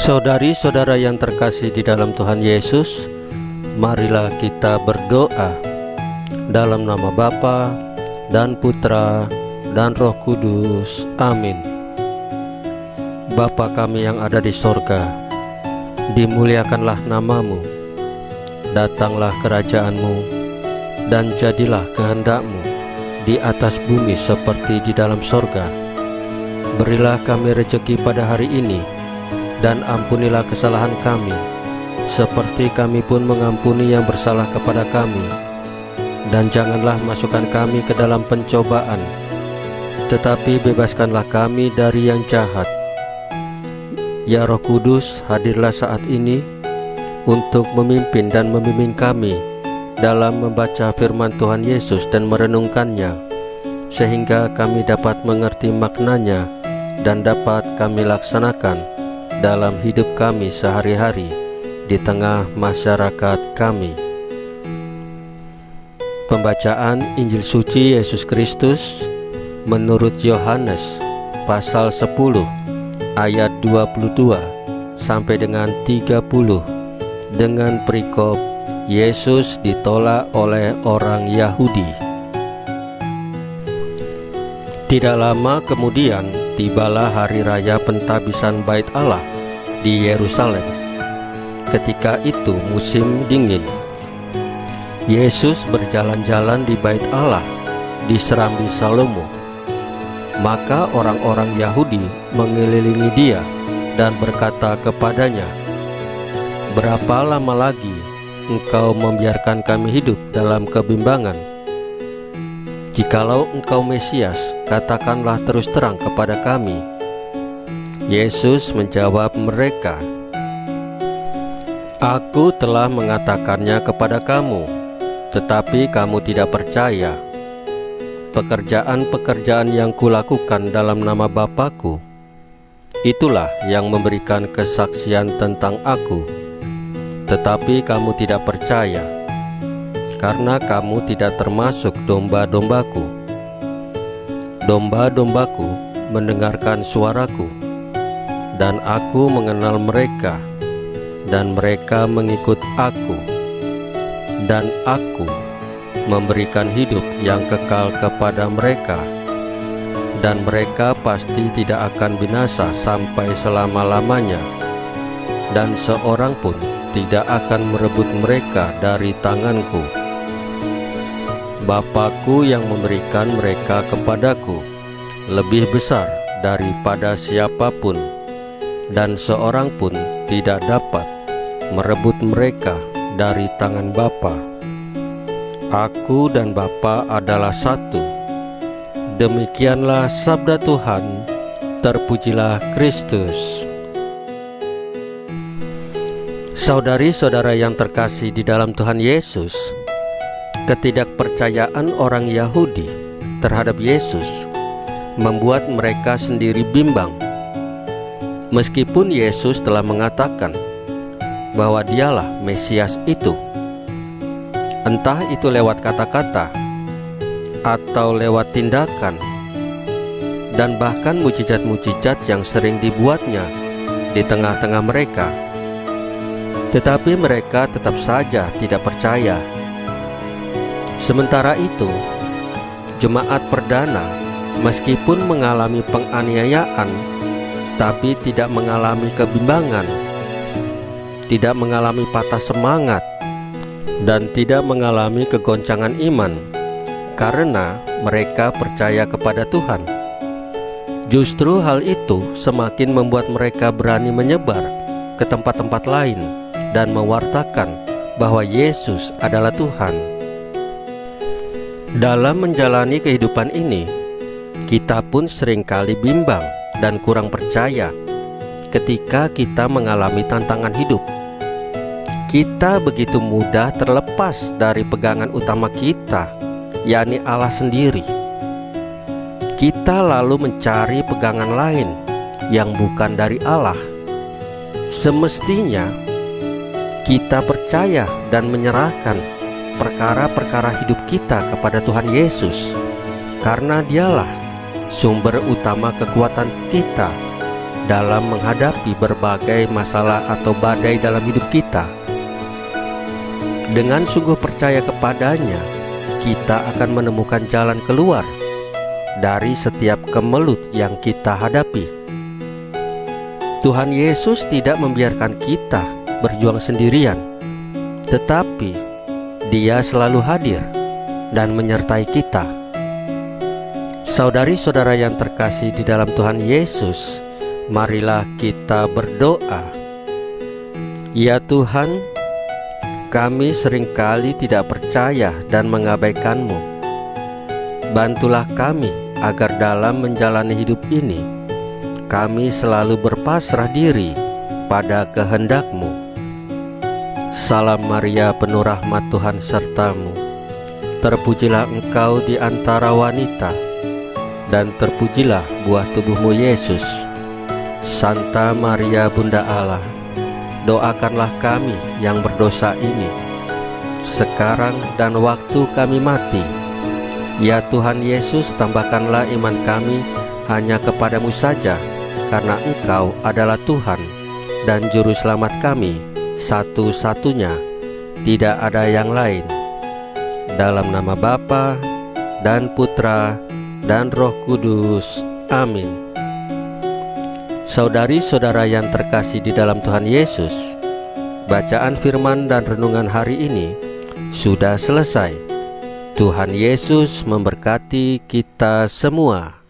Saudari-saudara yang terkasih di dalam Tuhan Yesus, marilah kita berdoa. Dalam nama Bapa dan Putra dan Roh Kudus. Amin. Bapa kami yang ada di sorga, dimuliakanlah namamu. Datanglah kerajaanmu, dan jadilah kehendak-Mu di atas bumi seperti di dalam sorga. Berilah kami rezeki pada hari ini, dan ampunilah kesalahan kami, seperti kami pun mengampuni yang bersalah kepada kami. Dan janganlah masukkan kami ke dalam pencobaan, tetapi bebaskanlah kami dari yang jahat. Ya Roh Kudus, hadirlah saat ini untuk memimpin dan membimbing kami dalam membaca firman Tuhan Yesus dan merenungkannya, sehingga kami dapat mengerti maknanya dan dapat kami laksanakan dalam hidup kami sehari-hari di tengah masyarakat kami. Pembacaan Injil Suci Yesus Kristus menurut Yohanes pasal 10 ayat 22 sampai dengan 30 dengan perikop Yesus ditolak oleh orang Yahudi. Tidak lama kemudian tibalah hari raya pentabisan Bait Allah di Yerusalem. Ketika itu musim dingin. Yesus berjalan-jalan di Bait Allah di serambi Salomo. Maka orang-orang Yahudi mengelilingi dia dan berkata kepadanya, "Berapa lama lagi engkau membiarkan kami hidup dalam kebimbangan? Jikalau engkau Mesias, katakanlah terus terang kepada kami." Yesus menjawab mereka, "Aku telah mengatakannya kepada kamu, tetapi kamu tidak percaya. Pekerjaan-pekerjaan yang kulakukan dalam nama Bapa-Ku, itulah yang memberikan kesaksian tentang Aku. Tetapi kamu tidak percaya, karena kamu tidak termasuk domba-dombaku. Domba-dombaku mendengarkan suaraku, dan Aku mengenal mereka, dan mereka mengikut Aku. Dan Aku memberikan hidup yang kekal kepada mereka, dan mereka pasti tidak akan binasa sampai selama-lamanya, dan seorang pun tidak akan merebut mereka dari tanganku. Bapa-Ku yang memberikan mereka kepadaku lebih besar daripada siapapun, dan seorang pun tidak dapat merebut mereka dari tangan Bapa. Aku dan Bapa adalah satu." Demikianlah sabda Tuhan. Terpujilah Kristus. Saudari-saudara yang terkasih di dalam Tuhan Yesus, ketidakpercayaan orang Yahudi terhadap Yesus membuat mereka sendiri bimbang. Meskipun Yesus telah mengatakan bahwa dialah Mesias itu, entah itu lewat kata-kata atau lewat tindakan, dan bahkan mujizat-mujizat yang sering dibuatnya di tengah-tengah mereka, tetapi mereka tetap saja tidak percaya. Sementara itu, jemaat perdana meskipun mengalami penganiayaan, tapi tidak mengalami kebimbangan, tidak mengalami patah semangat, dan tidak mengalami kegoncangan iman, karena mereka percaya kepada Tuhan. Justru hal itu semakin membuat mereka berani menyebar ke tempat-tempat lain dan mewartakan bahwa Yesus adalah Tuhan. Dalam menjalani kehidupan ini, kita pun seringkali bimbang dan kurang percaya ketika kita mengalami tantangan hidup. Kita begitu mudah terlepas dari pegangan utama kita, yakni Allah sendiri. Kita lalu mencari pegangan lain yang bukan dari Allah. Semestinya kita percaya dan menyerahkan perkara-perkara hidup kita kepada Tuhan Yesus, karena dialah sumber utama kekuatan kita dalam menghadapi berbagai masalah atau badai dalam hidup kita. Dengan sungguh percaya kepadanya, kita akan menemukan jalan keluar dari setiap kemelut yang kita hadapi. Tuhan Yesus tidak membiarkan kita berjuang sendirian, tetapi Dia selalu hadir dan menyertai kita. Saudari-saudara yang terkasih di dalam Tuhan Yesus, marilah kita berdoa. Ya Tuhan, kami seringkali tidak percaya dan mengabaikan-Mu. Bantulah kami agar dalam menjalani hidup ini, kami selalu berpasrah diri pada kehendak-Mu. Salam Maria, penuh rahmat, Tuhan sertamu. Terpujilah engkau di antara wanita, dan terpujilah buah tubuhmu Yesus. Santa Maria Bunda Allah, doakanlah kami yang berdosa ini, sekarang dan waktu kami mati. Ya Tuhan Yesus, tambahkanlah iman kami hanya kepadamu saja, karena Engkau adalah Tuhan dan Juru Selamat kami, satu-satunya, tidak ada yang lain. Dalam nama Bapa dan Putra dan Roh Kudus. Amin. Saudari-saudara yang terkasih di dalam Tuhan Yesus, bacaan firman dan renungan hari ini sudah selesai. Tuhan Yesus memberkati kita semua.